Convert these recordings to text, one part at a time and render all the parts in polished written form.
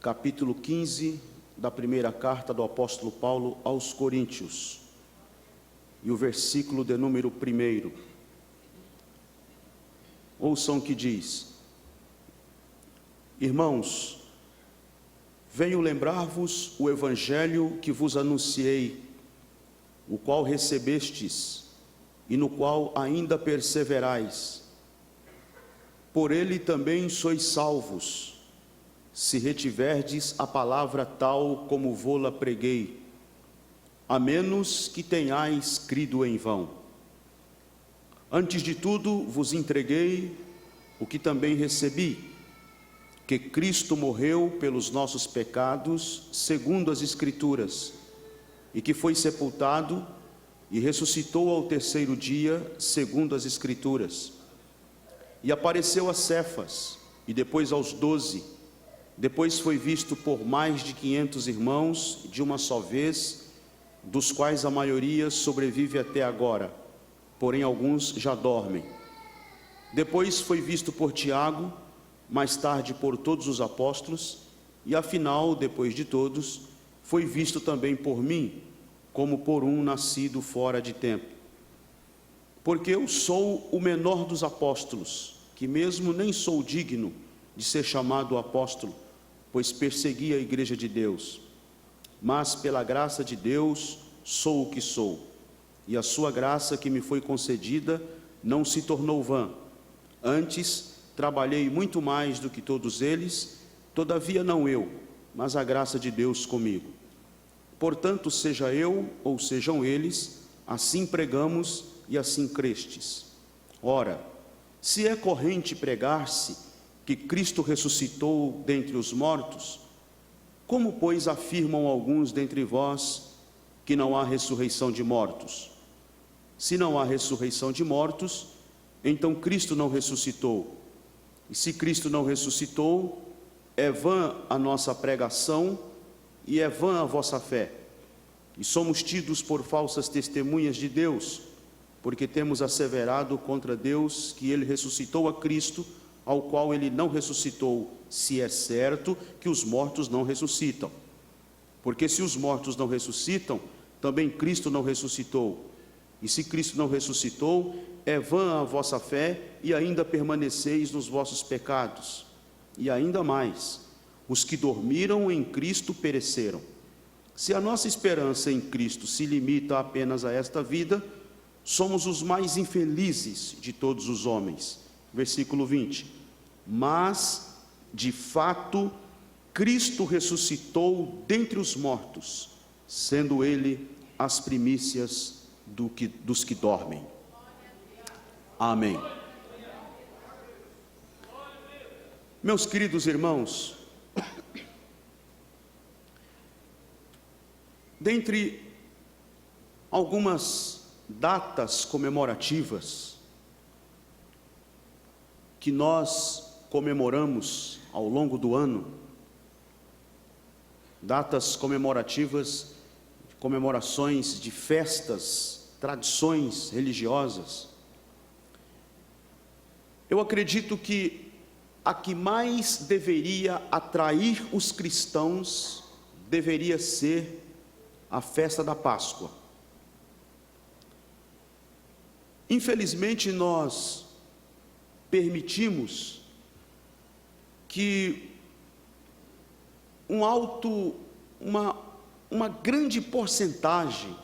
capítulo 15 da primeira carta do apóstolo Paulo aos Coríntios, e o versículo de número 1. Ouçam o que diz: Irmãos, venho lembrar-vos o evangelho que vos anunciei, o qual recebestes e no qual ainda perseverais. Por ele também sois salvos, se retiverdes a palavra tal como vô-la preguei, a menos que tenhais crido em vão. Antes de tudo vos entreguei o que também recebi, que Cristo morreu pelos nossos pecados, segundo as Escrituras, e que foi sepultado e ressuscitou ao terceiro dia, segundo as Escrituras. E apareceu a Cefas, e depois aos 12. Depois foi visto por mais de 500 irmãos, de uma só vez, dos quais a maioria sobrevive até agora, porém alguns já dormem. Depois foi visto por Tiago, mais tarde por todos os apóstolos, e afinal, depois de todos, foi visto também por mim, como por um nascido fora de tempo. Porque eu sou o menor dos apóstolos, que mesmo nem sou digno de ser chamado apóstolo, pois persegui a igreja de Deus. Mas pela graça de Deus sou o que sou, e a sua graça que me foi concedida não se tornou vã. Antes trabalhei muito mais do que todos eles, todavia não eu, mas a graça de Deus comigo. Portanto, seja eu ou sejam eles, assim pregamos e assim crestes. Ora, se é corrente pregar-se que Cristo ressuscitou dentre os mortos, como, pois, afirmam alguns dentre vós que não há ressurreição de mortos? Se não há ressurreição de mortos, então Cristo não ressuscitou. E se Cristo não ressuscitou, é vã a nossa pregação e é vã a vossa fé. E somos tidos por falsas testemunhas de Deus, porque temos asseverado contra Deus que ele ressuscitou a Cristo, ao qual ele não ressuscitou, se é certo que os mortos não ressuscitam. Porque se os mortos não ressuscitam, também Cristo não ressuscitou. E se Cristo não ressuscitou, é vã a vossa fé e ainda permaneceis nos vossos pecados. E ainda mais, os que dormiram em Cristo pereceram. Se a nossa esperança em Cristo se limita apenas a esta vida, somos os mais infelizes de todos os homens. Versículo 20. Mas, de fato, Cristo ressuscitou dentre os mortos, sendo ele as primícias dos que dormem. Amém. Meus queridos irmãos, dentre algumas datas comemorativas que nós comemoramos ao longo do ano, datas comemorativas, comemorações de festas, tradições religiosas, eu acredito que a que mais deveria atrair os cristãos deveria ser a festa da Páscoa. Infelizmente, nós permitimos que uma grande porcentagem,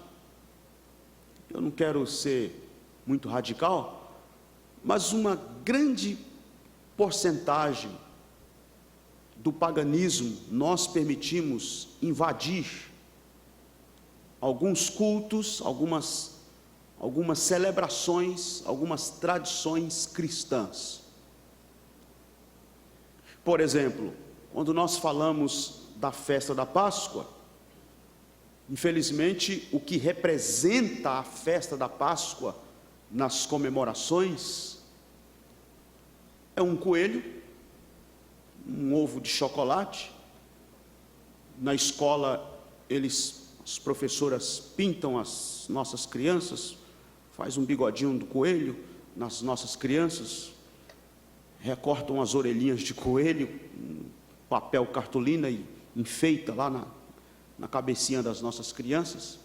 eu não quero ser muito radical, mas uma grande porcentagem do paganismo nós permitimos invadir alguns cultos, algumas celebrações, algumas tradições cristãs. Por exemplo, quando nós falamos da festa da Páscoa, infelizmente o que representa a festa da Páscoa nas comemorações é um coelho, um ovo de chocolate. Na escola as professoras pintam as nossas crianças, faz um bigodinho do coelho nas nossas crianças, recortam as orelhinhas de coelho, papel cartolina e enfeita lá na cabecinha das nossas crianças.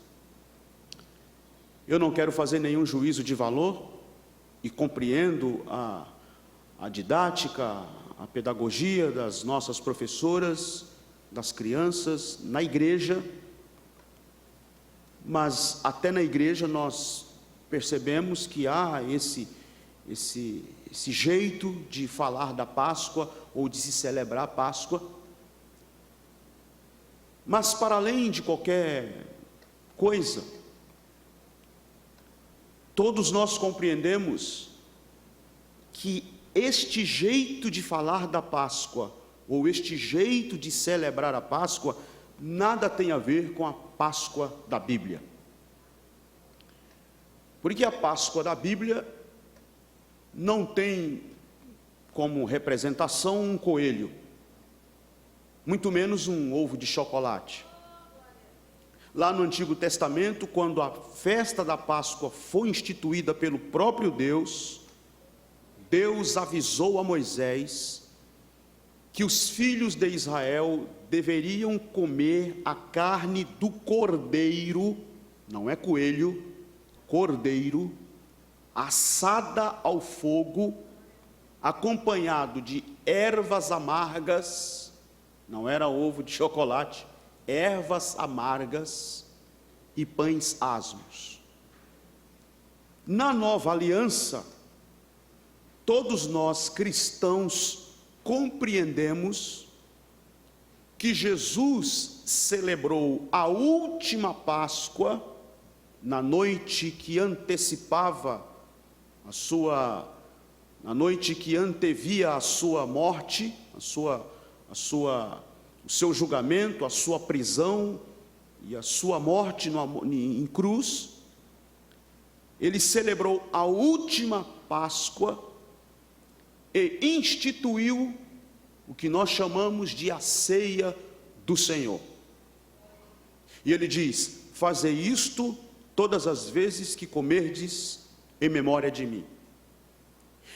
Eu não quero fazer nenhum juízo de valor e compreendo a didática, a pedagogia das nossas professoras, das crianças, na igreja, mas até na igreja nós percebemos que há esse jeito de falar da Páscoa ou de se celebrar a Páscoa. Mas para além de qualquer coisa, todos nós compreendemos que este jeito de falar da Páscoa, ou este jeito de celebrar a Páscoa, nada tem a ver com a Páscoa da Bíblia. Porque a Páscoa da Bíblia não tem como representação um coelho, muito menos um ovo de chocolate. Lá no Antigo Testamento, quando a festa da Páscoa foi instituída pelo próprio Deus, Deus avisou a Moisés que os filhos de Israel deveriam comer a carne do cordeiro, não é coelho, cordeiro, assada ao fogo, acompanhado de ervas amargas, não era ovo de chocolate, ervas amargas e pães asmos. Na nova aliança, todos nós cristãos compreendemos que Jesus celebrou a última Páscoa na noite que antecipava na noite que antevia a sua morte, o seu julgamento, a sua prisão e a sua morte em cruz. Ele celebrou a última Páscoa e instituiu o que nós chamamos de a ceia do Senhor. E ele diz: fazei isto todas as vezes que comerdes em memória de mim.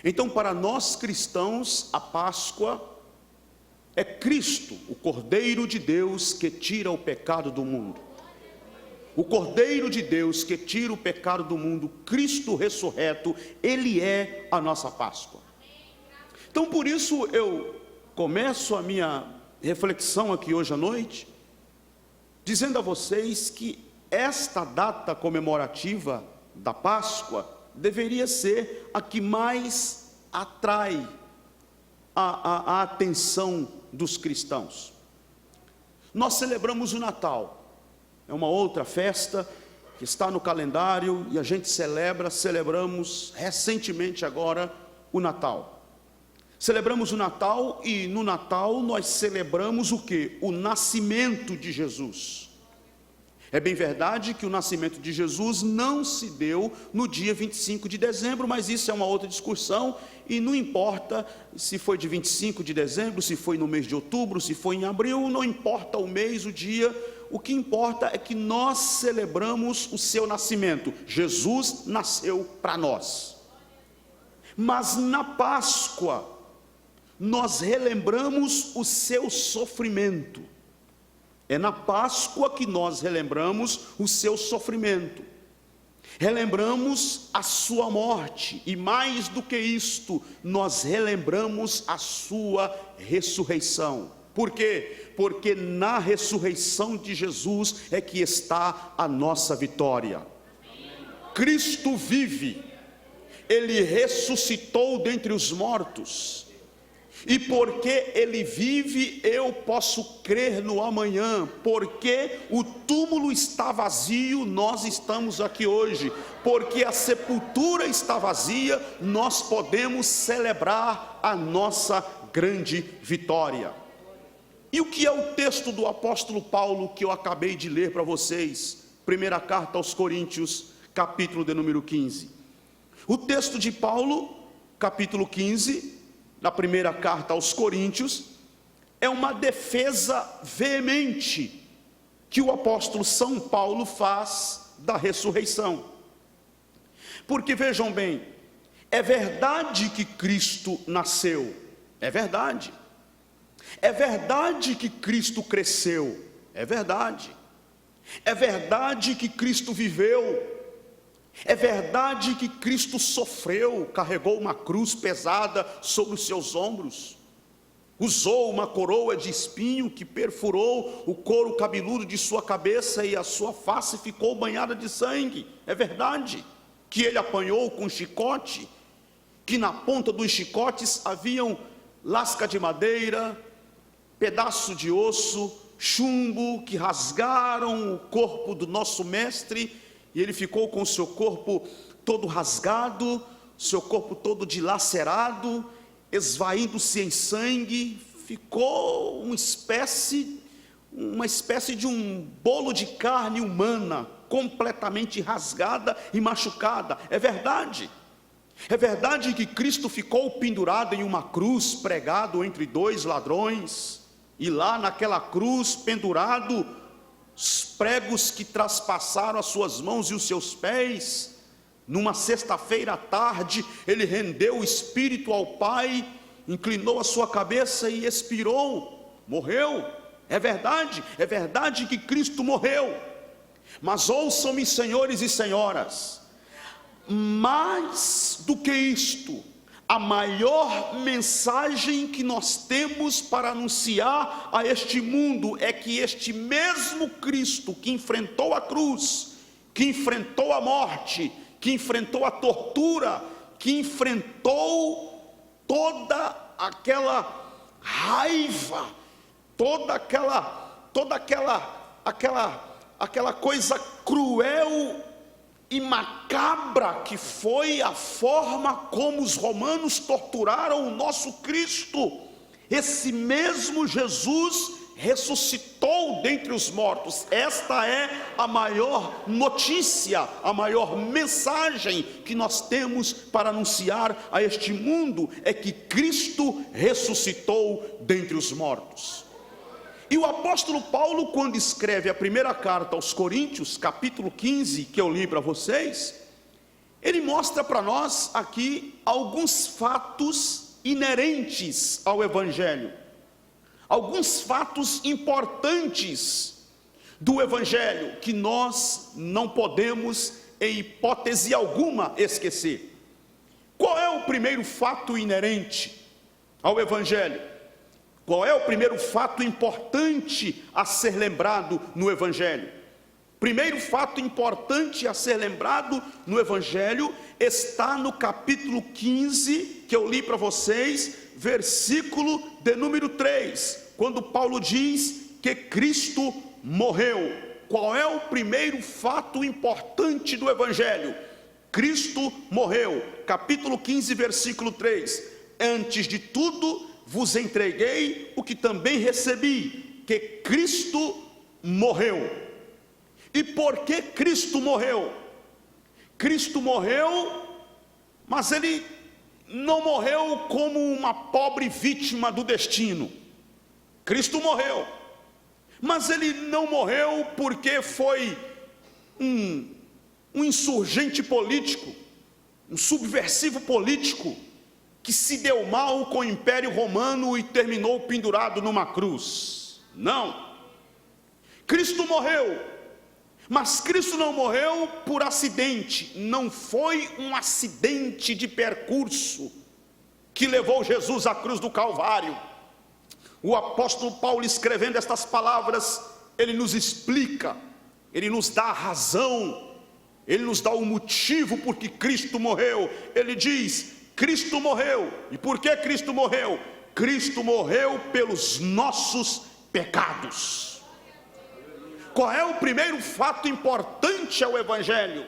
Então, para nós cristãos, a Páscoa é Cristo, o Cordeiro de Deus que tira o pecado do mundo. O Cordeiro de Deus que tira o pecado do mundo, Cristo ressurreto, Ele é a nossa Páscoa. Então, por isso eu começo a minha reflexão aqui hoje à noite, dizendo a vocês que esta data comemorativa da Páscoa deveria ser a que mais atrai a atenção dos cristãos. Nós celebramos o Natal, é uma outra festa que está no calendário e a gente celebramos recentemente agora o Natal. Celebramos o Natal e no Natal nós celebramos o quê? O nascimento de Jesus. É bem verdade que o nascimento de Jesus não se deu no dia 25 de dezembro, mas isso é uma outra discussão e não importa se foi de 25 de dezembro, se foi no mês de outubro, se foi em abril, não importa o mês, o dia, o que importa é que nós celebramos o seu nascimento. Jesus nasceu para nós. Mas na Páscoa, nós relembramos o seu sofrimento. É na Páscoa que nós relembramos o seu sofrimento. Relembramos a sua morte e mais do que isto, nós relembramos a sua ressurreição. Por quê? Porque na ressurreição de Jesus é que está a nossa vitória. Cristo vive, Ele ressuscitou dentre os mortos. E porque Ele vive, eu posso crer no amanhã. Porque o túmulo está vazio, nós estamos aqui hoje. Porque a sepultura está vazia, nós podemos celebrar a nossa grande vitória. E o que é o texto do apóstolo Paulo que eu acabei de ler para vocês? Primeira carta aos Coríntios, capítulo de número 15. O texto de Paulo, capítulo 15, na primeira carta aos Coríntios, é uma defesa veemente que o apóstolo São Paulo faz da ressurreição. Porque vejam bem, é verdade que Cristo nasceu, é verdade. É verdade que Cristo cresceu, é verdade. É verdade que Cristo viveu, é verdade que Cristo sofreu, carregou uma cruz pesada sobre os seus ombros, usou uma coroa de espinho que perfurou o couro cabeludo de sua cabeça e a sua face ficou banhada de sangue. É verdade que ele apanhou com chicote, que na ponta dos chicotes haviam lasca de madeira, pedaço de osso, chumbo, que rasgaram o corpo do nosso mestre, e ele ficou com o seu corpo todo rasgado, seu corpo todo dilacerado, esvaindo-se em sangue. Ficou uma espécie de um bolo de carne humana, completamente rasgada e machucada. É verdade que Cristo ficou pendurado em uma cruz, pregado entre dois ladrões, e lá naquela cruz, pendurado, os pregos que traspassaram as suas mãos e os seus pés. Numa sexta-feira à tarde, ele rendeu o espírito ao Pai, inclinou a sua cabeça e expirou, morreu. É verdade que Cristo morreu. Mas ouçam-me, senhores e senhoras, mais do que isto, a maior mensagem que nós temos para anunciar a este mundo é que este mesmo Cristo que enfrentou a cruz, que enfrentou a morte, que enfrentou a tortura, que enfrentou toda aquela raiva, toda aquela coisa cruel e macabra que foi a forma como os romanos torturaram o nosso Cristo. Esse mesmo Jesus ressuscitou dentre os mortos. Esta é a maior notícia, a maior mensagem que nós temos para anunciar a este mundo, é que Cristo ressuscitou dentre os mortos. E o apóstolo Paulo, quando escreve a primeira carta aos Coríntios, capítulo 15, que eu li para vocês, ele mostra para nós aqui alguns fatos inerentes ao Evangelho, alguns fatos importantes do Evangelho, que nós não podemos, em hipótese alguma, esquecer. Qual é o primeiro fato inerente ao Evangelho? Qual é o primeiro fato importante a ser lembrado no Evangelho? Primeiro fato importante a ser lembrado no Evangelho está no capítulo 15, que eu li para vocês, versículo de número 3, quando Paulo diz que Cristo morreu. Qual é o primeiro fato importante do Evangelho? Cristo morreu. Capítulo 15, versículo 3: antes de tudo vos entreguei o que também recebi, que Cristo morreu. E por que Cristo morreu? Cristo morreu, mas ele não morreu como uma pobre vítima do destino. Cristo morreu, mas ele não morreu porque foi um insurgente político, um subversivo político, que se deu mal com o Império Romano e terminou pendurado numa cruz. Não. Cristo morreu, mas Cristo não morreu por acidente. Não foi um acidente de percurso que levou Jesus à cruz do Calvário. O apóstolo Paulo, escrevendo estas palavras, ele nos explica, ele nos dá a razão, ele nos dá o motivo por que Cristo morreu. Ele diz: Cristo morreu. E por que Cristo morreu? Cristo morreu pelos nossos pecados. Qual é o primeiro fato importante ao Evangelho?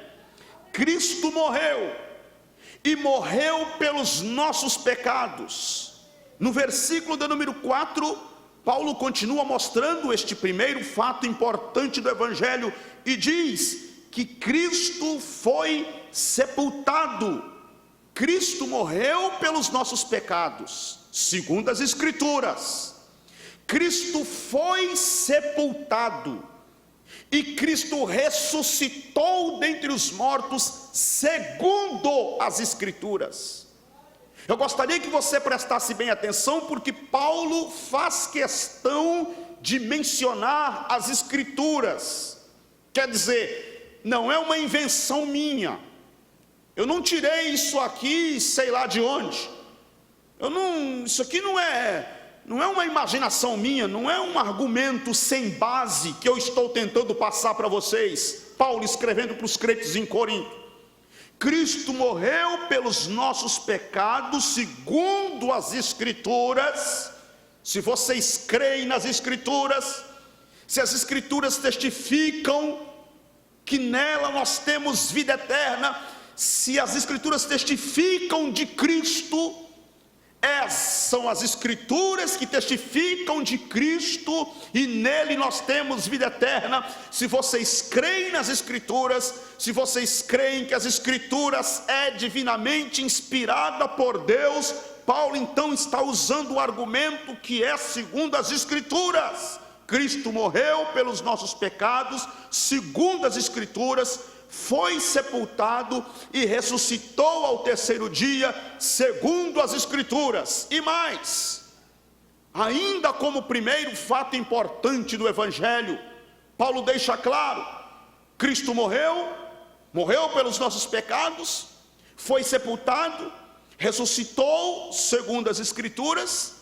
Cristo morreu, e morreu pelos nossos pecados. No versículo de número 4, Paulo continua mostrando este primeiro fato importante do Evangelho, e diz que Cristo foi sepultado. Cristo morreu pelos nossos pecados, segundo as Escrituras. Cristo foi sepultado, e Cristo ressuscitou dentre os mortos, segundo as Escrituras. Eu gostaria que você prestasse bem atenção, porque Paulo faz questão de mencionar as Escrituras. Quer dizer, não é uma invenção minha. Eu não tirei isso aqui, sei lá de onde. Isso aqui não é uma imaginação minha, não é um argumento sem base que eu estou tentando passar para vocês. Paulo escrevendo para os crentes em Corinto. Cristo morreu pelos nossos pecados, segundo as Escrituras. Se vocês creem nas Escrituras, se as Escrituras testificam que nela nós temos vida eterna, se as Escrituras testificam de Cristo, são as Escrituras que testificam de Cristo, e nele nós temos vida eterna. Se vocês creem nas Escrituras, se vocês creem que as Escrituras é divinamente inspirada por Deus, Paulo então está usando o argumento que é segundo as Escrituras. Cristo morreu pelos nossos pecados, segundo as Escrituras, foi sepultado e ressuscitou ao terceiro dia, segundo as Escrituras. E mais, ainda como primeiro fato importante do Evangelho, Paulo deixa claro: Cristo morreu pelos nossos pecados, foi sepultado, ressuscitou, segundo as Escrituras,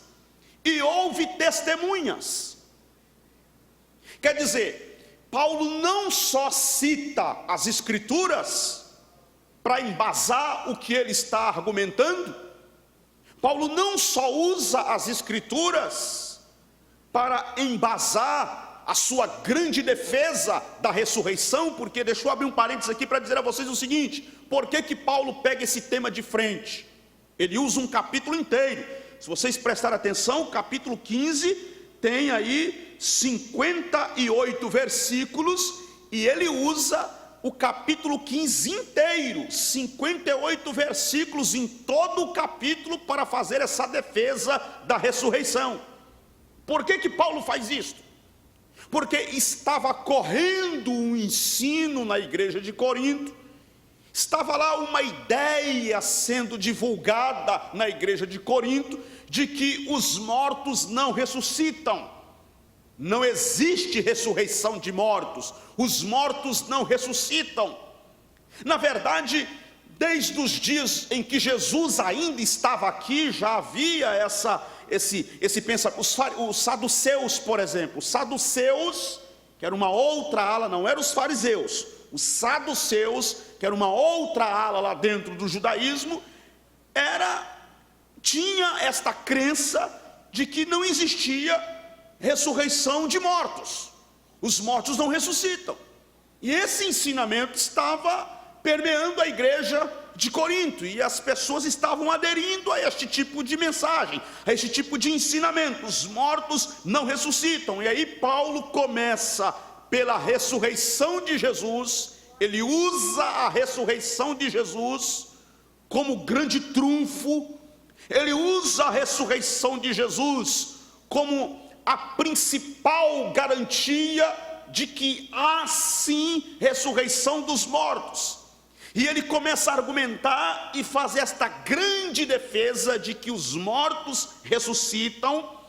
e houve testemunhas. Quer dizer, Paulo não só cita as Escrituras para embasar o que ele está argumentando, Paulo não só usa as Escrituras para embasar a sua grande defesa da ressurreição, porque deixa eu abrir um parênteses aqui para dizer a vocês o seguinte: por que Paulo pega esse tema de frente? Ele usa um capítulo inteiro. Se vocês prestarem atenção, o capítulo 15 tem aí 58 versículos, e ele usa o capítulo 15 inteiro, 58 versículos em todo o capítulo, para fazer essa defesa da ressurreição. Por que Paulo faz isso? Porque estava correndo um ensino na igreja de Corinto, estava lá uma ideia sendo divulgada na igreja de Corinto, de que os mortos não ressuscitam. Não existe ressurreição de mortos, os mortos não ressuscitam. Na verdade, desde os dias em que Jesus ainda estava aqui, já havia esse pensamento. Os saduceus, por exemplo, os saduceus, que era uma outra ala, não eram os fariseus, os saduceus, que era uma outra ala lá dentro do judaísmo, tinha esta crença de que não existia ressurreição de mortos, os mortos não ressuscitam. E esse ensinamento estava permeando a igreja de Corinto, e as pessoas estavam aderindo a este tipo de mensagem, a este tipo de ensinamento: os mortos não ressuscitam. E aí Paulo começa pela ressurreição de Jesus. Ele usa a ressurreição de Jesus como grande trunfo, ele usa a ressurreição de Jesus como a principal garantia de que há sim ressurreição dos mortos. E ele começa a argumentar e fazer esta grande defesa de que os mortos ressuscitam.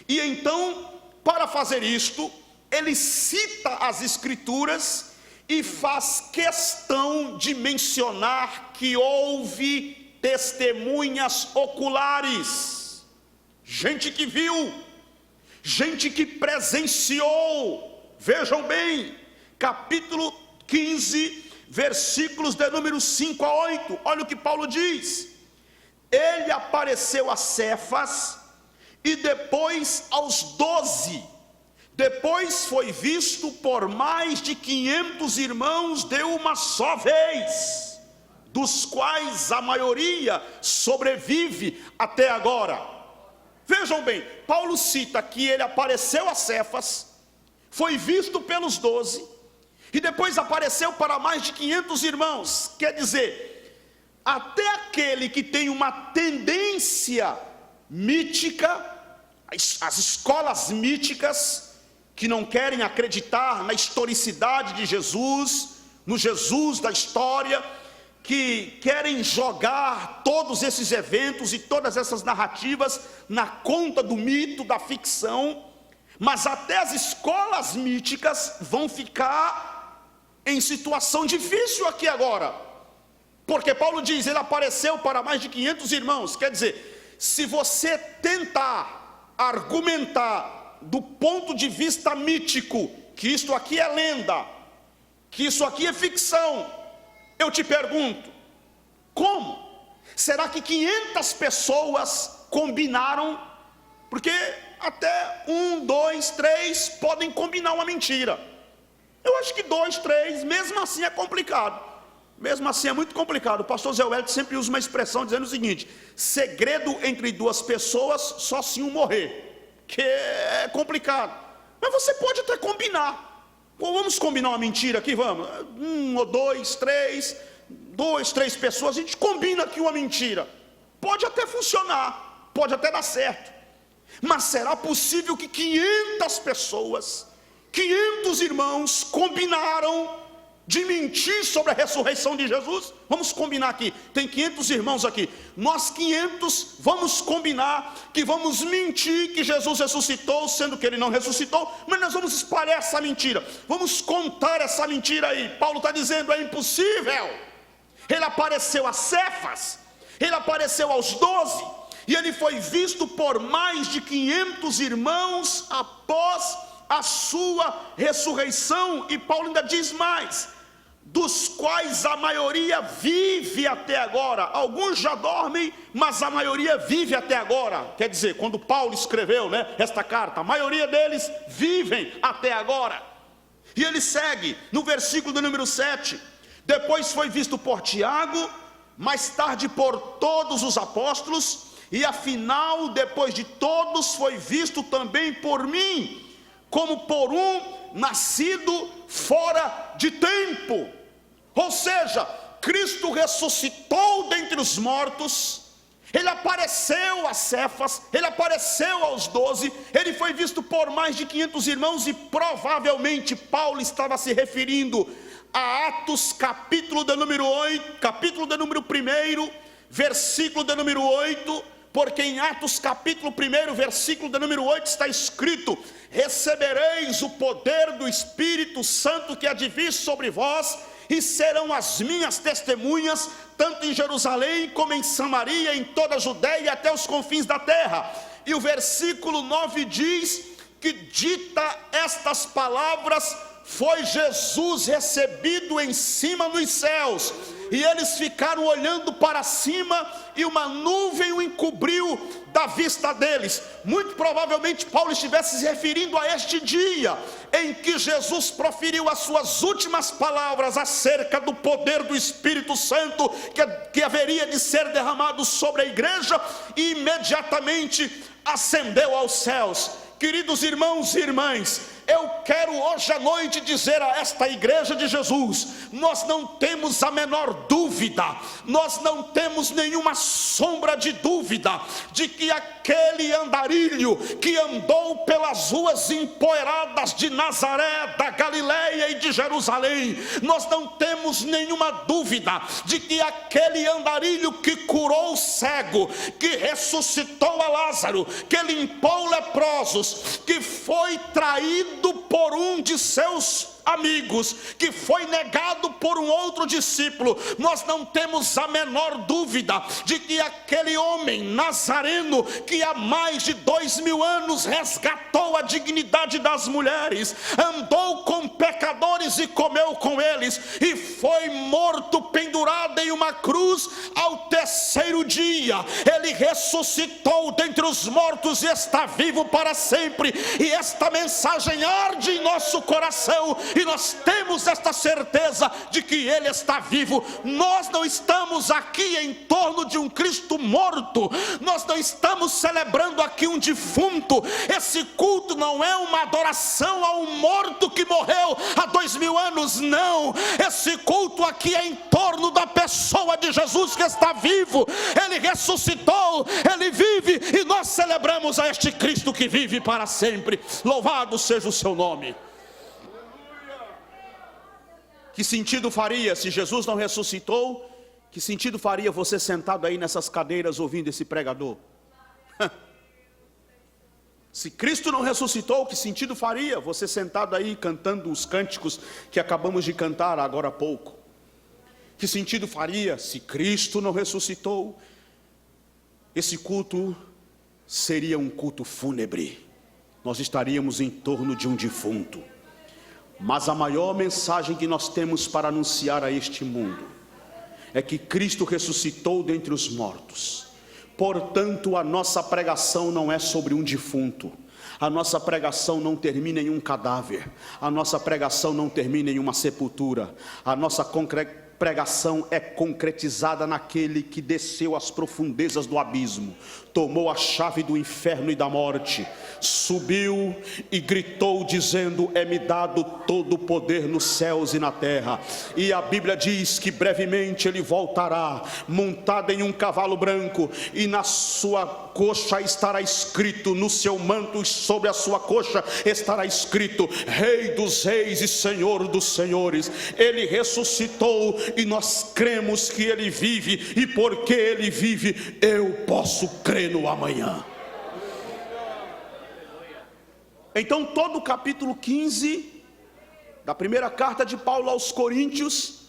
E então, para fazer isto, ele cita as Escrituras e faz questão de mencionar que houve testemunhas oculares, gente que viu, gente que presenciou. Vejam bem, capítulo 15, versículos de número 5 a 8, olha o que Paulo diz: ele apareceu a Cefas e depois aos 12, depois foi visto por mais de 500 irmãos de uma só vez, dos quais a maioria sobrevive até agora. Vejam bem, Paulo cita que ele apareceu a Cefas, foi visto pelos 12, e depois apareceu para mais de 500 irmãos. Quer dizer, até aquele que tem uma tendência mítica, as escolas míticas, que não querem acreditar na historicidade de Jesus, no Jesus da história, que querem jogar todos esses eventos e todas essas narrativas na conta do mito, da ficção, mas até as escolas míticas vão ficar em situação difícil aqui agora, porque Paulo diz, ele apareceu para mais de 500 irmãos, quer dizer, se você tentar argumentar do ponto de vista mítico, que isto aqui é lenda, que isso aqui é ficção, eu te pergunto, como? Será que 500 pessoas combinaram? Porque até 1, 2, 3 podem combinar uma mentira. Eu acho que 2, 3, mesmo assim é complicado. Mesmo assim é muito complicado. O pastor Zé Wellington sempre usa uma expressão dizendo o seguinte: segredo entre duas pessoas, só se um morrer. Que é complicado. Mas você pode até combinar. Vamos combinar uma mentira aqui, vamos? 1 ou 2, 3, 2, 3 pessoas, a gente combina aqui uma mentira. Pode até funcionar, pode até dar certo. Mas será possível que 500 pessoas, 500 irmãos combinaram de mentir sobre a ressurreição de Jesus? Vamos combinar aqui, tem 500 irmãos aqui, nós 500 vamos combinar que vamos mentir que Jesus ressuscitou, sendo que ele não ressuscitou, mas nós vamos espalhar essa mentira, vamos contar essa mentira aí. Paulo está dizendo, é impossível. Ele apareceu a Cefas, ele apareceu aos 12, e ele foi visto por mais de 500 irmãos após a sua ressurreição. E Paulo ainda diz mais, dos quais a maioria vive até agora. Alguns já dormem, mas a maioria vive até agora. Quer dizer, quando Paulo escreveu, esta carta, a maioria deles vivem até agora. E ele segue no versículo do número 7, depois foi visto por Tiago, mais tarde por todos os apóstolos, e afinal, depois de todos, foi visto também por mim, como por um nascido fora de tempo. Ou seja, Cristo ressuscitou dentre os mortos, ele apareceu a Cefas, ele apareceu aos 12, ele foi visto por mais de 500 irmãos, e provavelmente Paulo estava se referindo a Atos capítulo de número 8, capítulo de número 1, versículo de número 8, porque em Atos capítulo 1, versículo de número 8 está escrito: recebereis o poder do Espírito Santo que há de vir sobre vós, e serão as minhas testemunhas, tanto em Jerusalém como em Samaria, em toda a Judéia e até os confins da terra. E o versículo 9 diz que, dita estas palavras, foi Jesus recebido em cima nos céus, e eles ficaram olhando para cima, e uma nuvem o encobriu da vista deles. Muito provavelmente Paulo estivesse se referindo a este dia em que Jesus proferiu as suas últimas palavras acerca do poder do Espírito Santo que haveria de ser derramado sobre a igreja, e imediatamente ascendeu aos céus. Queridos irmãos e irmãs, eu quero hoje à noite dizer a esta igreja de Jesus: nós não temos a menor dúvida, nós não temos nenhuma sombra de dúvida de que aquele andarilho que andou pelas ruas empoeiradas de Nazaré, da Galileia e de Jerusalém, nós não temos nenhuma dúvida de que aquele andarilho que curou o cego, que ressuscitou a Lázaro, que limpou leprosos, que foi traído por um de seus amigos, que foi negado por um outro discípulo, nós não temos a menor dúvida de que aquele homem nazareno, que há mais de 2000 anos resgatou a dignidade das mulheres, andou com pecadores e comeu com eles, e foi morto pendurado em uma cruz, ao terceiro dia ele ressuscitou dentre os mortos e está vivo para sempre. E esta mensagem arde em nosso coração, e nós temos esta certeza de que ele está vivo. Nós não estamos aqui em torno de um Cristo morto, nós não estamos celebrando aqui um defunto. Esse culto não é uma adoração a um morto que morreu há 2000 anos, não. Esse culto aqui é em torno da pessoa de Jesus, que está vivo. Ele ressuscitou, ele vive, e nós celebramos a este Cristo que vive para sempre. Louvado seja o seu nome. Que sentido faria se Jesus não ressuscitou Que sentido faria você sentado aí nessas cadeiras ouvindo esse pregador? Se Cristo não ressuscitou, que sentido faria você sentado aí cantando os cânticos que acabamos de cantar agora há pouco? Que sentido faria se Cristo não ressuscitou? Esse culto seria um culto fúnebre. Nós estaríamos em torno de um defunto. Mas a maior mensagem que nós temos para anunciar a este mundo é que Cristo ressuscitou dentre os mortos. Portanto, a nossa pregação não é sobre um defunto. A nossa pregação não termina em um cadáver. A nossa pregação não termina em uma sepultura. A nossa pregação é concretizada naquele que desceu às profundezas do abismo, tomou a chave do inferno e da morte, subiu e gritou dizendo: é-me dado todo o poder nos céus e na terra. E a Bíblia diz que brevemente ele voltará montado em um cavalo branco, e na sua coxa estará escrito, no seu manto sobre a sua coxa estará escrito: Rei dos reis e Senhor dos senhores. Ele ressuscitou e nós cremos que ele vive, e porque ele vive, eu posso crer no amanhã. Então todo o capítulo 15 da primeira carta de Paulo aos Coríntios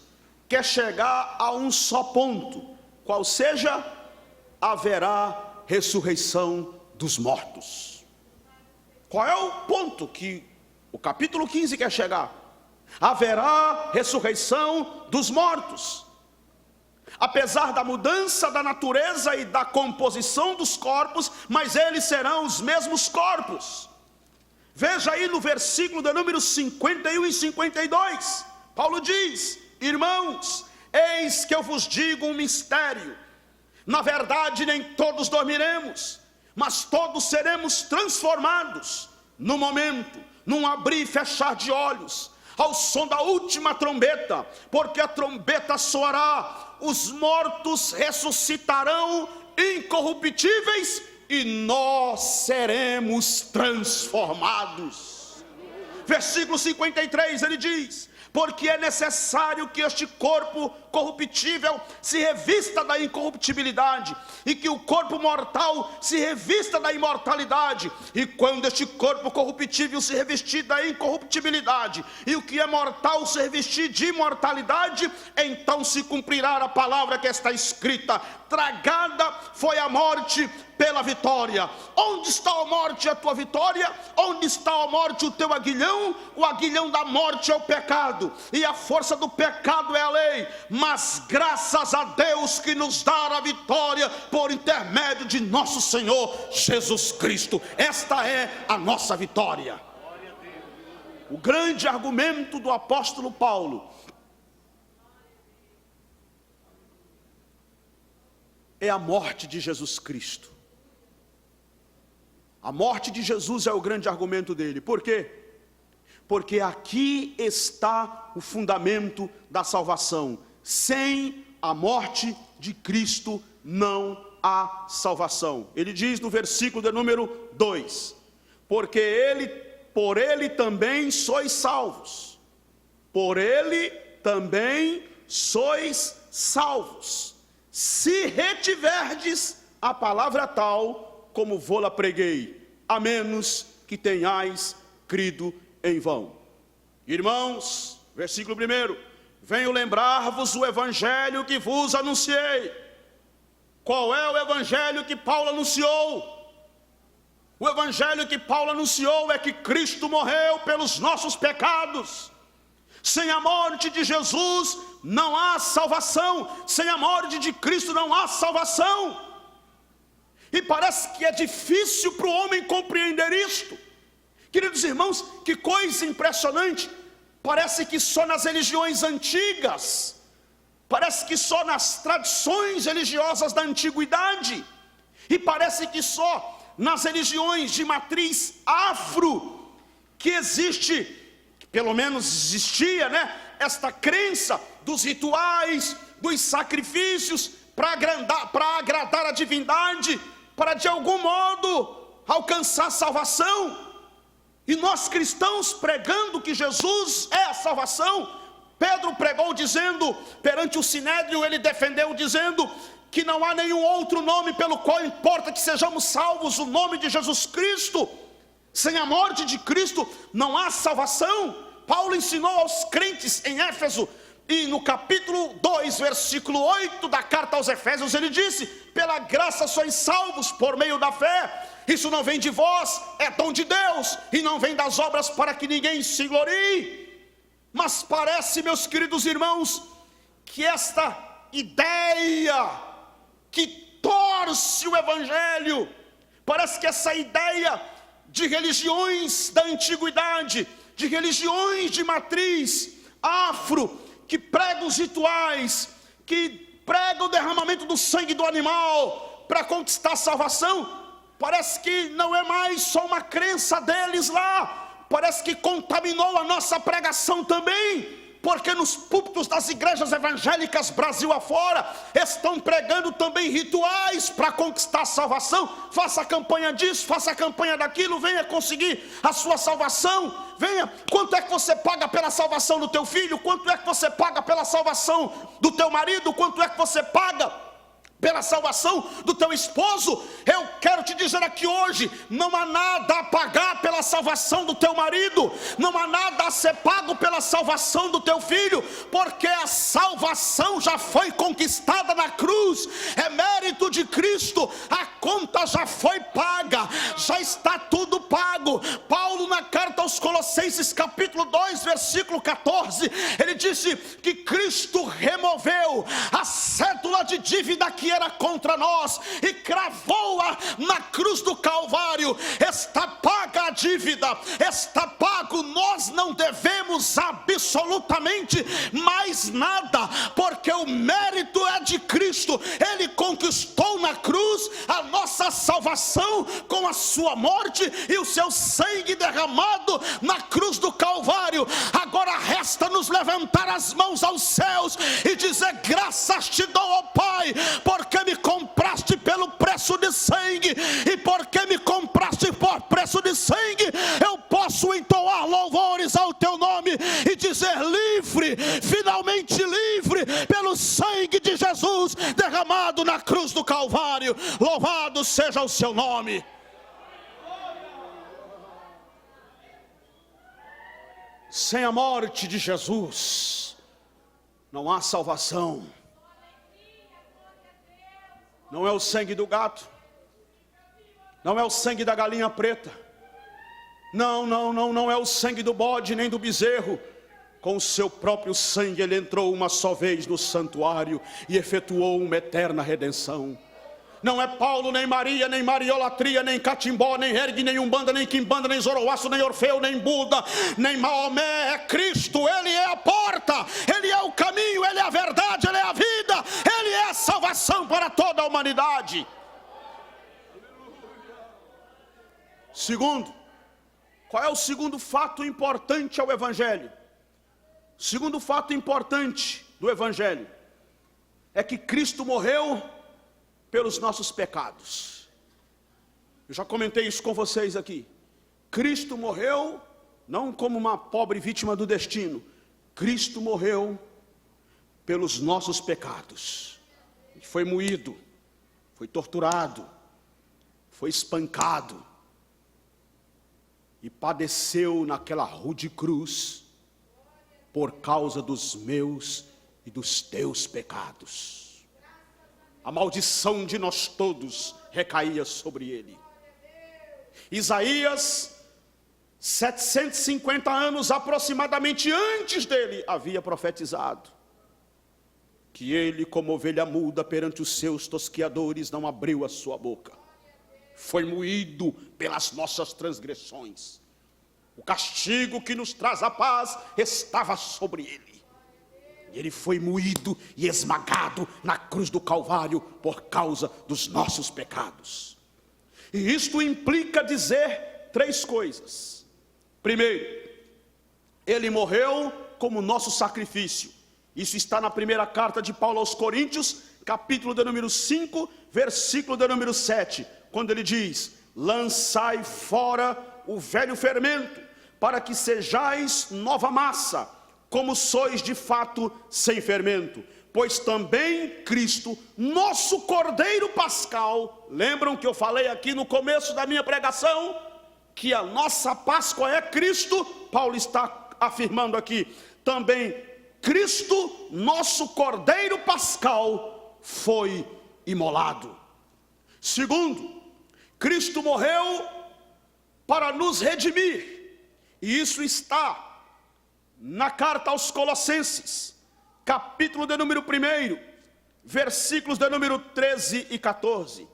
quer chegar a um só ponto, qual seja: haverá ressurreição dos mortos. Qual é o ponto que o capítulo 15 quer chegar? Haverá ressurreição dos mortos. Apesar da mudança da natureza e da composição dos corpos, mas eles serão os mesmos corpos. Veja aí no versículo de número 51 e 52, Paulo diz: irmãos, eis que eu vos digo um mistério. Na verdade, nem todos dormiremos, mas todos seremos transformados, no momento, num abrir e fechar de olhos, ao som da última trombeta, porque a trombeta soará, os mortos ressuscitarão incorruptíveis, e nós seremos transformados. Versículo 53, ele diz: porque é necessário que este corpo corruptível se revista da incorruptibilidade, e que o corpo mortal se revista da imortalidade. E quando este corpo corruptível se revestir da incorruptibilidade, e o que é mortal se revestir de imortalidade, então se cumprirá a palavra que está escrita: tragada foi a morte pela vitória. Onde está a morte, a tua vitória? Onde está a morte, o teu aguilhão? O aguilhão da morte é o pecado, e a força do pecado é a lei. Mas graças a Deus que nos dá a vitória por intermédio de nosso Senhor Jesus Cristo. Esta é a nossa vitória. O grande argumento do apóstolo Paulo é a morte de Jesus Cristo. A morte de Jesus é o grande argumento dele. Por quê? Porque aqui está o fundamento da salvação. Sem a morte de Cristo não há salvação. Ele diz no versículo de número 2: porque por ele também sois salvos. Por ele também sois salvos, se retiverdes a palavra tal como vô-la preguei, a menos que tenhais crido em vão. Irmãos, versículo 1: venho lembrar-vos o evangelho que vos anunciei. Qual é o evangelho que Paulo anunciou? O evangelho que Paulo anunciou é que Cristo morreu pelos nossos pecados. Sem a morte de Jesus não há salvação. Sem a morte de Cristo não há salvação. E parece que é difícil para o homem compreender isto. Queridos irmãos, que coisa impressionante. Parece que só nas religiões antigas, parece que só nas tradições religiosas da antiguidade, e parece que só nas religiões de matriz afro, que existe, que pelo menos existia, esta crença dos rituais, dos sacrifícios, para agradar a divindade, para de algum modo alcançar salvação. E nós cristãos, pregando que Jesus é a salvação, Pedro pregou dizendo, perante o Sinédrio, ele defendeu dizendo que não há nenhum outro nome pelo qual importa que sejamos salvos, o nome de Jesus Cristo. Sem a morte de Cristo não há salvação. Paulo ensinou aos crentes em Éfeso, e no capítulo 2, versículo 8 da carta aos Efésios, ele disse: pela graça sois salvos por meio da fé. Isso não vem de vós, é dom de Deus, e não vem das obras para que ninguém se glorie. Mas parece, meus queridos irmãos, que esta ideia que torce o evangelho, parece que essa ideia de religiões da antiguidade, de religiões de matriz afro, que pregam os rituais, que pregam o derramamento do sangue do animal para conquistar a salvação, parece que não é mais só uma crença deles lá, parece que contaminou a nossa pregação também, porque nos púlpitos das igrejas evangélicas Brasil afora, estão pregando também rituais para conquistar a salvação. Faça a campanha disso, faça a campanha daquilo, venha conseguir a sua salvação, venha. Quanto é que você paga pela salvação do teu filho? Quanto é que você paga pela salvação do teu marido? Quanto é que você paga pela salvação do teu esposo? Eu quero te dizer aqui hoje, não há nada a pagar pela salvação do teu marido, não há nada a ser pago pela salvação do teu filho, porque a salvação já foi conquistada na cruz, é mérito de Cristo, a conta já foi paga, já está tudo pago. Paulo, na carta aos Colossenses, capítulo 2, versículo 14, ele disse que Cristo removeu a cédula de dívida que era contra nós e cravou-a na cruz do Calvário. Está paga a dívida, está pago, nós não devemos absolutamente mais nada, porque o mérito é de Cristo. Ele conquistou na cruz a nossa salvação com a sua morte e o seu sangue derramado na cruz do Calvário. Agora resta nos levantar as mãos aos céus e dizer: graças te dou, ó Pai, porque me compraste pelo preço de sangue, e porque me compraste por preço de sangue, eu posso entoar louvores ao teu nome e dizer: livre, finalmente livre, pelo sangue de Jesus derramado na cruz do Calvário. Louvado seja o seu nome. Sem a morte de Jesus não há salvação. Não é o sangue do gato, não é o sangue da galinha preta, não é o sangue do bode nem do bezerro. Com o seu próprio sangue ele entrou uma só vez no santuário e efetuou uma eterna redenção. Não é Paulo, nem Maria, nem mariolatria, nem catimbó, nem ergue, nem umbanda, nem quimbanda, nem zoroastro, nem Orfeu, nem Buda, nem Maomé. É Cristo, Ele é a porta, Ele é o caminho, Ele é a verdade, Ele é a vida, Ele é a salvação para toda a humanidade. Segundo, qual é o segundo fato importante ao Evangelho? O segundo fato importante do Evangelho é que Cristo morreu pelos nossos pecados. Eu já comentei isso com vocês aqui. Cristo morreu não como uma pobre vítima do destino. Cristo morreu pelos nossos pecados. Ele foi moído, foi torturado, foi espancado e padeceu naquela rude cruz por causa dos meus e dos teus pecados. A maldição de nós todos recaía sobre ele. Isaías, 750 anos aproximadamente antes dele, havia profetizado que ele, como ovelha muda perante os seus tosquiadores, não abriu a sua boca. Foi moído pelas nossas transgressões. O castigo que nos traz a paz estava sobre ele. Ele foi moído e esmagado na cruz do Calvário por causa dos nossos pecados. E isto implica dizer três coisas. Primeiro, ele morreu como nosso sacrifício. Isso está na primeira carta de Paulo aos Coríntios, capítulo de número 5, versículo de número 7, quando ele diz: lançai fora o velho fermento, para que sejais nova massa, como sois de fato sem fermento. Pois também Cristo, nosso Cordeiro Pascal, lembram que eu falei aqui no começo da minha pregação, que a nossa Páscoa é Cristo? Paulo está afirmando aqui, também Cristo, nosso Cordeiro Pascal, foi imolado. Segundo, Cristo morreu para nos redimir, e isso está na carta aos Colossenses, capítulo de número 1, versículos de número 13 e 14.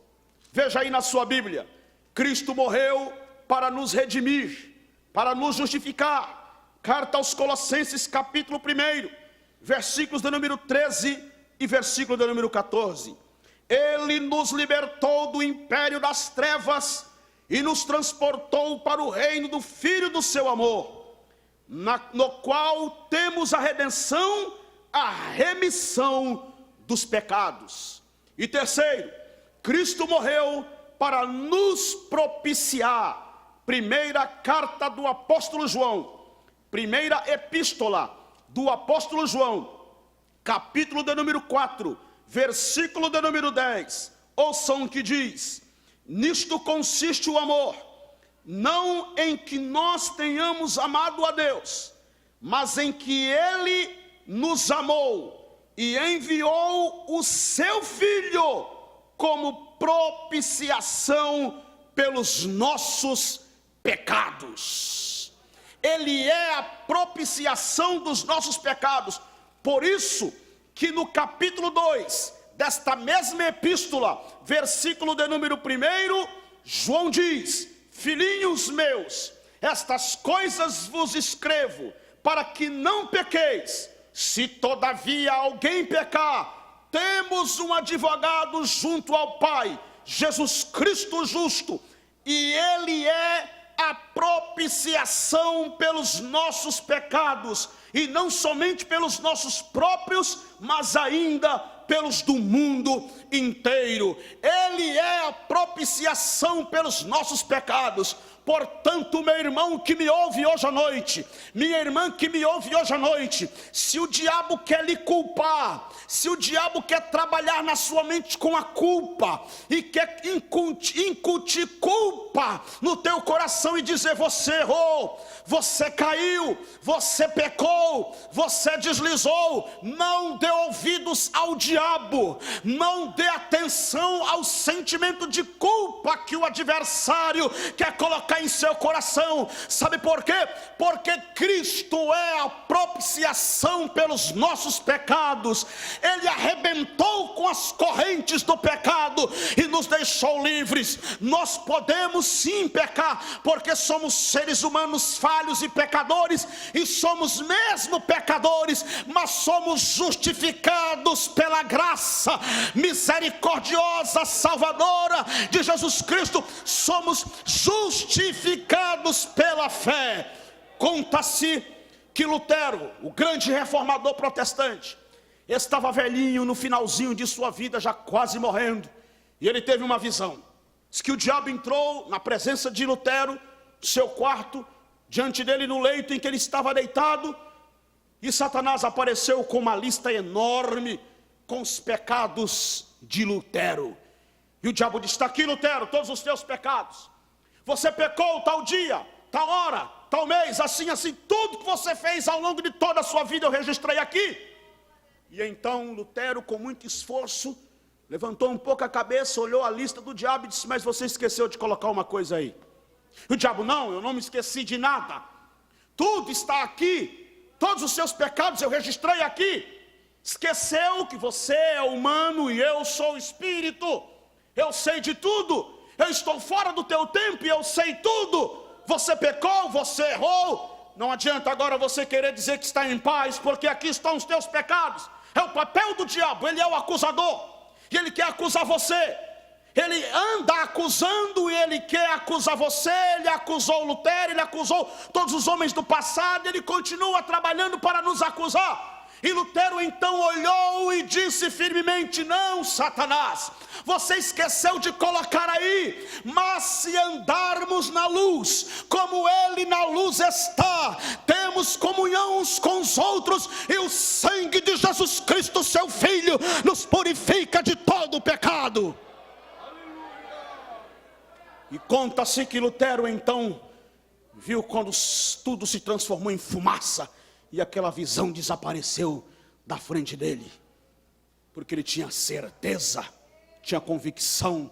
Veja aí na sua Bíblia, Cristo morreu para nos redimir, para nos justificar. Carta aos Colossenses, capítulo 1, versículos de número 13 e versículo de número 14. Ele nos libertou do império das trevas e nos transportou para o reino do Filho do seu amor, no qual temos a redenção, a remissão dos pecados. E terceiro, Cristo morreu para nos propiciar. Primeira carta do apóstolo João, primeira epístola do apóstolo João, capítulo de número 4, versículo de número 10. Ouçam o que diz: nisto consiste o amor, não em que nós tenhamos amado a Deus, mas em que Ele nos amou e enviou o seu Filho como propiciação pelos nossos pecados. Ele é a propiciação dos nossos pecados. Por isso que no capítulo 2 desta mesma epístola, versículo de número 1, João diz: filhinhos meus, estas coisas vos escrevo para que não pequeis. Se todavia alguém pecar, temos um advogado junto ao Pai, Jesus Cristo justo, e Ele é a propiciação pelos nossos pecados, e não somente pelos nossos próprios, mas ainda pelos do mundo inteiro. Ele é a propiciação pelos nossos pecados. Portanto, meu irmão que me ouve hoje à noite, minha irmã que me ouve hoje à noite, se o diabo quer lhe culpar, se o diabo quer trabalhar na sua mente com a culpa, e quer incutir culpa no teu coração e dizer: você errou, você caiu, você pecou, você deslizou, não dê ouvidos ao diabo, não dê atenção ao sentimento de culpa que o adversário quer colocar em seu coração. Sabe por quê? Porque Cristo é a propiciação pelos nossos pecados. Ele arrebentou com as correntes do pecado e nos deixou livres. Nós podemos sim pecar, porque somos seres humanos falhos e pecadores, e somos mesmo pecadores, mas somos justificados pela graça misericordiosa, salvadora de Jesus Cristo. Somos justificados pela fé. Conta-se que Lutero, o grande reformador protestante, estava velhinho, no finalzinho de sua vida, já quase morrendo, e ele teve uma visão. Diz que o diabo entrou na presença de Lutero, no seu quarto, diante dele no leito em que ele estava deitado, e Satanás apareceu com uma lista enorme com os pecados de Lutero. E o diabo disse: está aqui, Lutero, todos os teus pecados. Você pecou tal dia, tal hora, tal mês, assim, assim, tudo que você fez ao longo de toda a sua vida eu registrei aqui. E então Lutero, com muito esforço, levantou um pouco a cabeça, olhou a lista do diabo e disse: mas você esqueceu de colocar uma coisa aí. E o diabo: não, eu não me esqueci de nada, tudo está aqui, todos os seus pecados eu registrei aqui. Esqueceu que você é humano e eu sou espírito, eu sei de tudo. Eu estou fora do teu tempo e eu sei tudo. Você pecou, você errou. Não adianta agora você querer dizer que está em paz, porque aqui estão os teus pecados. É o papel do diabo, ele é o acusador, e ele quer acusar você. Ele anda acusando e ele quer acusar você. Ele acusou Lutero, ele acusou todos os homens do passado, ele continua trabalhando para nos acusar. E Lutero então olhou e disse firmemente: não, Satanás, você esqueceu de colocar aí, mas se andarmos na luz, como ele na luz está, temos comunhão uns com os outros, e o sangue de Jesus Cristo, seu Filho, nos purifica de todo o pecado. E conta-se que Lutero então viu quando tudo se transformou em fumaça, e aquela visão desapareceu da frente dele, porque ele tinha certeza, tinha convicção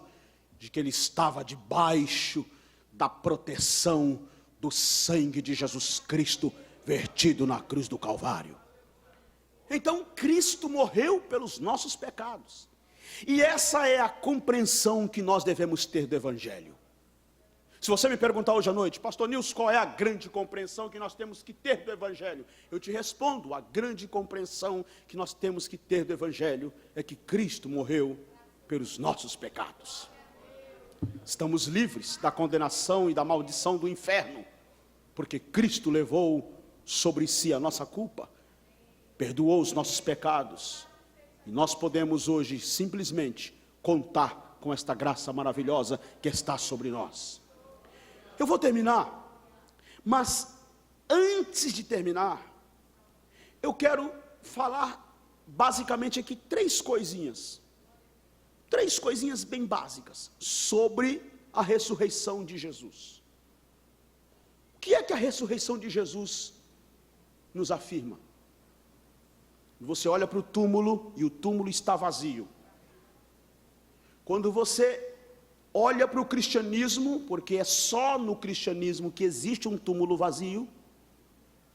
de que ele estava debaixo da proteção do sangue de Jesus Cristo vertido na cruz do Calvário. Então Cristo morreu pelos nossos pecados, e essa é a compreensão que nós devemos ter do Evangelho. Se você me perguntar hoje à noite, pastor Nilson, qual é a grande compreensão que nós temos que ter do Evangelho? Eu te respondo, a grande compreensão que nós temos que ter do Evangelho é que Cristo morreu pelos nossos pecados. Estamos livres da condenação e da maldição do inferno, porque Cristo levou sobre si a nossa culpa, perdoou os nossos pecados, e nós podemos hoje simplesmente contar com esta graça maravilhosa que está sobre nós. Eu vou terminar, mas antes de terminar, eu quero falar basicamente aqui três coisinhas bem básicas sobre a ressurreição de Jesus. O que é que a ressurreição de Jesus nos afirma? Você olha para o túmulo e o túmulo está vazio. Quando você olha para o cristianismo, porque é só no cristianismo que existe um túmulo vazio.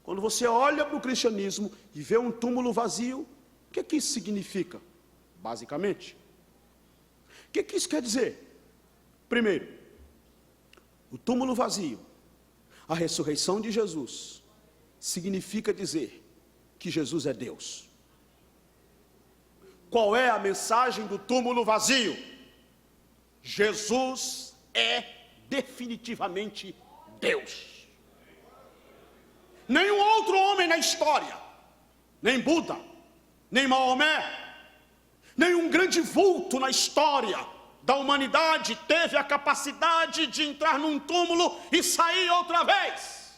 Quando você olha para o cristianismo e vê um túmulo vazio, o que é que isso significa? Basicamente, o que é que isso quer dizer? Primeiro, o túmulo vazio, a ressurreição de Jesus, significa dizer que Jesus é Deus. Qual é a mensagem do túmulo vazio? Jesus é definitivamente Deus. Nenhum outro homem na história, nem Buda, nem Maomé, nenhum grande vulto na história da humanidade teve a capacidade de entrar num túmulo e sair outra vez.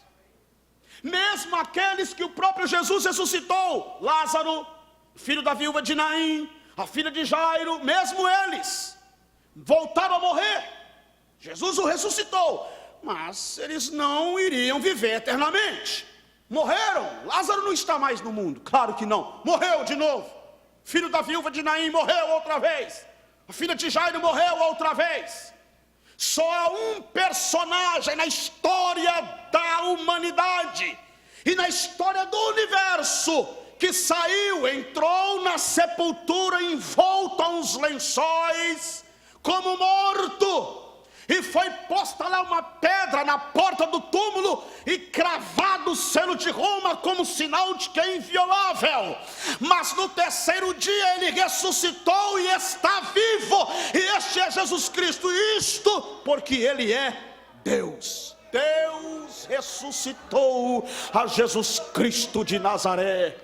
Mesmo aqueles que o próprio Jesus ressuscitou, Lázaro, filho da viúva de Naim, a filha de Jairo, mesmo eles voltaram a morrer. Jesus o ressuscitou, mas eles não iriam viver eternamente. Morreram. Lázaro não está mais no mundo, claro que não, morreu de novo. Filho da viúva de Naim morreu outra vez. A filha de Jairo morreu outra vez. Só há um personagem na história da humanidade e na história do universo que saiu, entrou na sepultura envolto a uns lençóis como morto, e foi posta lá uma pedra na porta do túmulo e cravado o selo de Roma como sinal de que é inviolável. Mas no terceiro dia ele ressuscitou e está vivo, e este é Jesus Cristo. Isto porque ele é Deus. Deus ressuscitou a Jesus Cristo de Nazaré.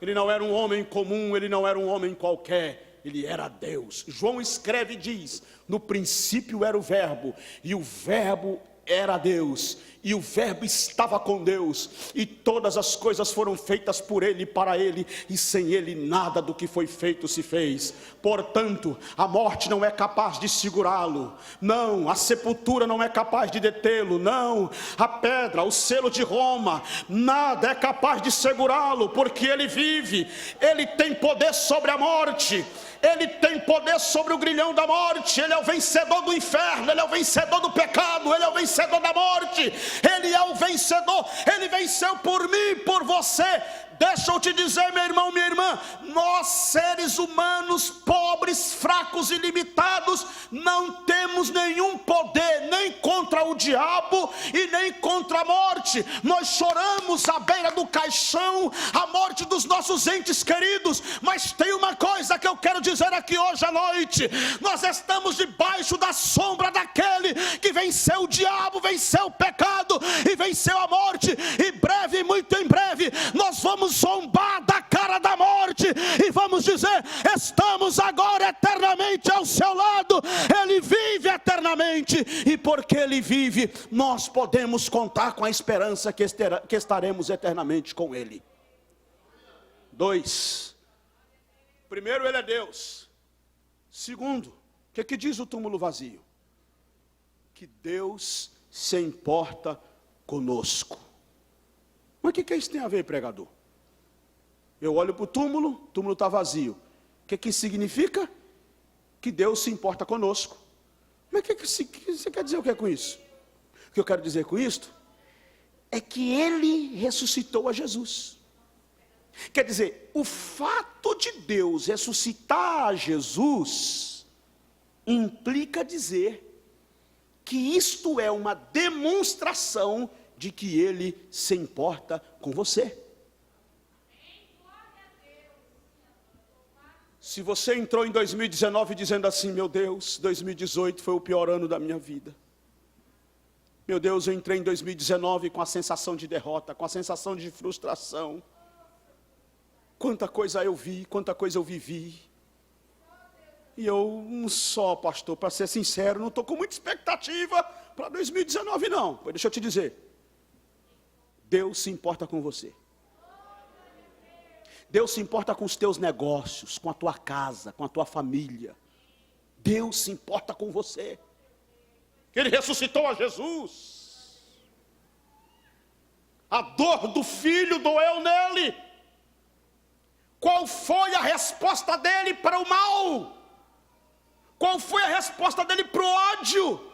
Ele não era um homem comum, ele não era um homem qualquer, ele era Deus. João escreve e diz: no princípio era o verbo, e o verbo era Deus, e o verbo estava com Deus, e todas as coisas foram feitas por ele e para ele, e sem ele nada do que foi feito se fez. Portanto, a morte não é capaz de segurá-lo, não, a sepultura não é capaz de detê-lo, não, a pedra, o selo de Roma, nada é capaz de segurá-lo, porque ele vive, ele tem poder sobre a morte, ele tem poder sobre o grilhão da morte, ele é o vencedor do inferno, ele é o vencedor do pecado, ele é o vencedor da morte, ele é o vencedor, ele venceu por mim, por você. Deixa eu te dizer, meu irmão, minha irmã, nós seres humanos, pobres, fracos e limitados, não temos nenhum poder, nem contra o diabo e nem contra a morte. Nós choramos à beira do caixão a morte dos nossos entes queridos, mas tem uma coisa que eu quero dizer aqui hoje à noite: nós estamos debaixo da sombra daquele que venceu o diabo, venceu o pecado e venceu a morte, e breve, muito em breve, nós vamos zombar da cara da morte e vamos podemos dizer: estamos agora eternamente ao seu lado. Ele vive eternamente, e porque Ele vive, nós podemos contar com a esperança que estaremos eternamente com Ele. 2. Primeiro, Ele é Deus. Segundo, o que diz o túmulo vazio? Que Deus se importa conosco. Mas o que isso tem a ver, pregador? Eu olho para o túmulo está vazio. O que isso significa? Que Deus se importa conosco. Mas o que você quer dizer o que é com isso? O que eu quero dizer com isto é que Ele ressuscitou a Jesus. Quer dizer, o fato de Deus ressuscitar a Jesus implica dizer que isto é uma demonstração de que Ele se importa com você. Se você entrou em 2019 dizendo assim: meu Deus, 2018 foi o pior ano da minha vida. Meu Deus, eu entrei em 2019 com a sensação de derrota, com a sensação de frustração. Quanta coisa eu vi, quanta coisa eu vivi. E eu não só, pastor, para ser sincero, não estou com muita expectativa para 2019 não. Pois deixa eu te dizer, Deus se importa com você. Deus se importa com os teus negócios, com a tua casa, com a tua família. Deus se importa com você. Ele ressuscitou a Jesus. A dor do filho doeu nele. Qual foi a resposta dele para o mal? Qual foi a resposta dele para o ódio?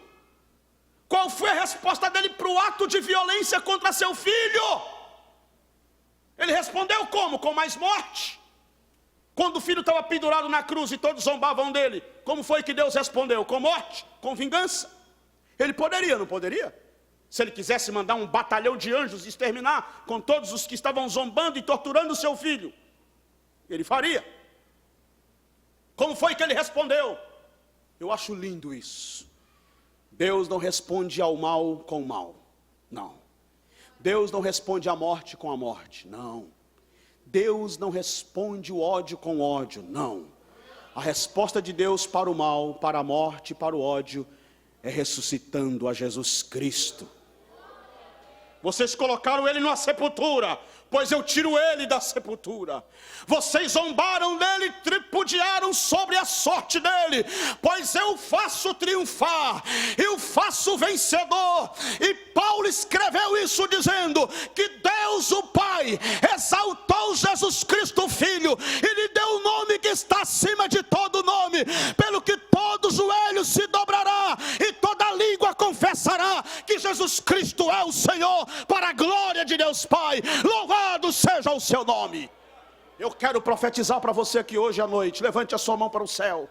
Qual foi a resposta dele para o ato de violência contra seu filho? Ele respondeu como? Com mais morte. Quando o filho estava pendurado na cruz e todos zombavam dele, como foi que Deus respondeu? Com morte? Com vingança? Ele poderia, não poderia? Se ele quisesse mandar um batalhão de anjos exterminar com todos os que estavam zombando e torturando o seu filho, ele faria. Como foi que ele respondeu? Eu acho lindo isso. Deus não responde ao mal com o mal. Não. Deus não responde à morte com a morte. Não. Deus não responde o ódio com ódio. Não. A resposta de Deus para o mal, para a morte, para o ódio, é ressuscitando a Jesus Cristo. Vocês colocaram ele numa sepultura, pois eu tiro ele da sepultura. Vocês zombaram dele, tripudiaram sobre a sorte dele, pois eu faço triunfar, eu faço vencedor. E Paulo escreveu isso dizendo que Deus o Pai exaltou Jesus Cristo o Filho e lhe deu o nome que está acima de todo nome, pelo que todo joelho se dobrará e toda língua confessará que Jesus Cristo é o Senhor, para a glória de Deus Pai. Louvado seja o seu nome. Eu quero profetizar para você aqui hoje à noite. Levante a sua mão para o céu.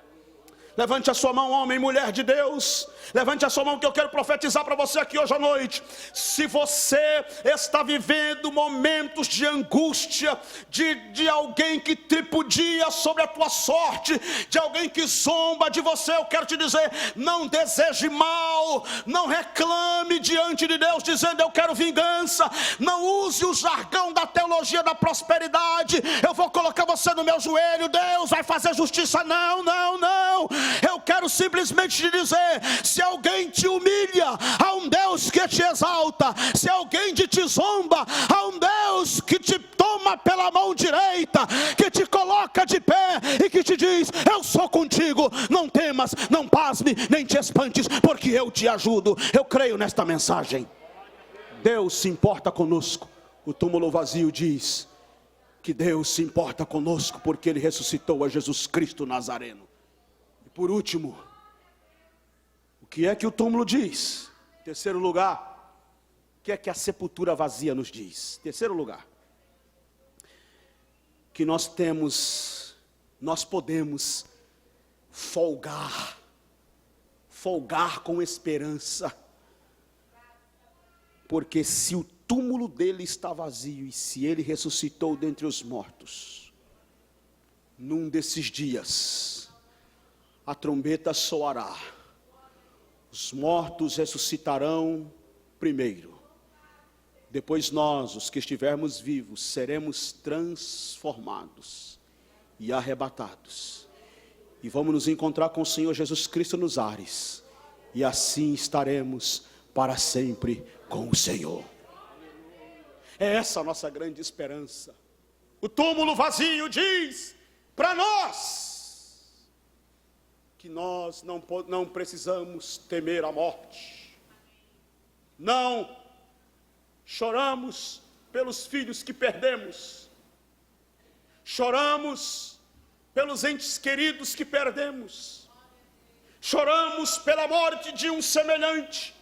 Levante a sua mão, homem e mulher de Deus. Levante a sua mão, que eu quero profetizar para você aqui hoje à noite. Se você está vivendo momentos de angústia, de alguém que tripudia sobre a tua sorte, de alguém que zomba de você, eu quero te dizer: não deseje mal, não reclame diante de Deus dizendo eu quero vingança. Não use o jargão da teologia da prosperidade: eu vou colocar você no meu joelho, Deus vai fazer justiça. Não, não, não. Eu quero simplesmente te dizer: se alguém te humilha, há um Deus que te exalta. Se alguém te zomba, há um Deus que te toma pela mão direita, que te coloca de pé e que te diz: eu sou contigo, não temas, não pasme, nem te espantes, porque eu te ajudo. Eu creio nesta mensagem. Deus se importa conosco. O túmulo vazio diz que Deus se importa conosco porque Ele ressuscitou a Jesus Cristo Nazareno. Por último, o que é que o túmulo diz? Terceiro lugar, o que é que a sepultura vazia nos diz? Terceiro lugar, que nós podemos folgar com esperança, porque se o túmulo dele está vazio e se ele ressuscitou dentre os mortos, num desses dias a trombeta soará, os mortos ressuscitarão primeiro, depois nós, os que estivermos vivos, seremos transformados e arrebatados. E vamos nos encontrar com o Senhor Jesus Cristo nos ares. E assim estaremos para sempre com o Senhor. É essa a nossa grande esperança. O túmulo vazio diz para nós que nós não precisamos temer a morte. Não choramos pelos filhos que perdemos. Choramos pelos entes queridos que perdemos. Choramos pela morte de um semelhante.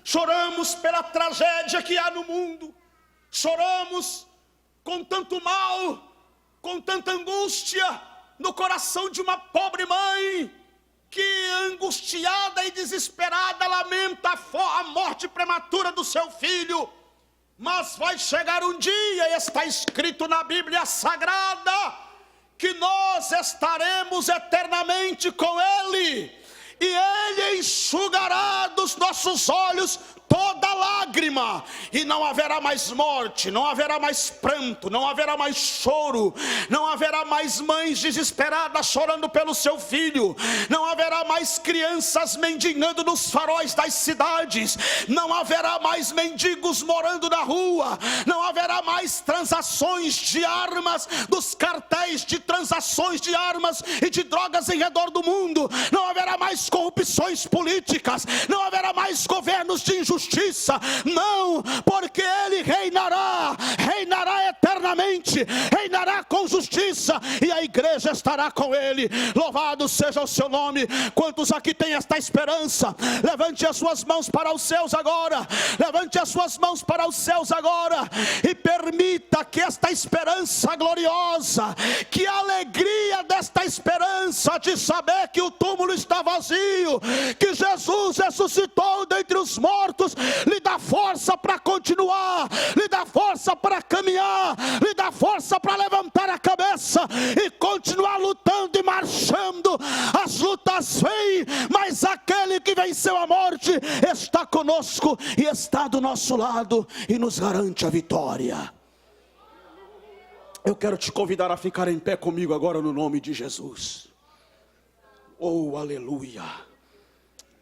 Choramos pela tragédia que há no mundo. Choramos com tanto mal, com tanta angústia no coração de uma pobre mãe que, angustiada e desesperada, lamenta a morte prematura do seu filho. Mas vai chegar um dia, está escrito na Bíblia Sagrada, que nós estaremos eternamente com Ele, e Ele enxugará dos nossos olhos toda lágrima, e não haverá mais morte, não haverá mais pranto, não haverá mais choro, não haverá mais mães desesperadas chorando pelo seu filho, não haverá mais crianças mendigando nos faróis das cidades, não haverá mais mendigos morando na rua, não haverá mais transações de armas, dos cartéis de transações de armas e de drogas em redor do mundo, não haverá mais corrupções políticas, não haverá mais governos de injustiça. Não, porque Ele reinará eternamente, reinará com justiça, e a igreja estará com Ele. Louvado seja o seu nome. Quantos aqui têm esta esperança? Levante as suas mãos para os céus agora, levante as suas mãos para os céus agora, e permita que esta esperança gloriosa, que a alegria desta esperança de saber que o túmulo está vazio, que Jesus ressuscitou dentre os mortos, lhe dá força para continuar, lhe dá força para caminhar, lhe dá força para levantar a cabeça e continuar lutando e marchando. As lutas vêm, mas aquele que venceu a morte está conosco e está do nosso lado e nos garante a vitória. Eu quero te convidar a ficar em pé comigo agora no nome de Jesus. Oh, aleluia,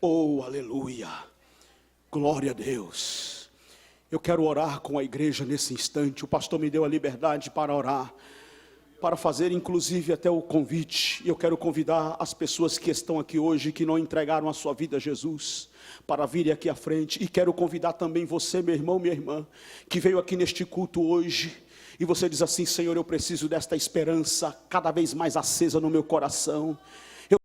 oh, aleluia. Glória a Deus. Eu quero orar com a igreja nesse instante. O pastor me deu a liberdade para orar, para fazer inclusive até o convite. E eu quero convidar as pessoas que estão aqui hoje, que não entregaram a sua vida a Jesus, para virem aqui à frente. E quero convidar também você, meu irmão, minha irmã, que veio aqui neste culto hoje, e você diz assim: Senhor, eu preciso desta esperança cada vez mais acesa no meu coração.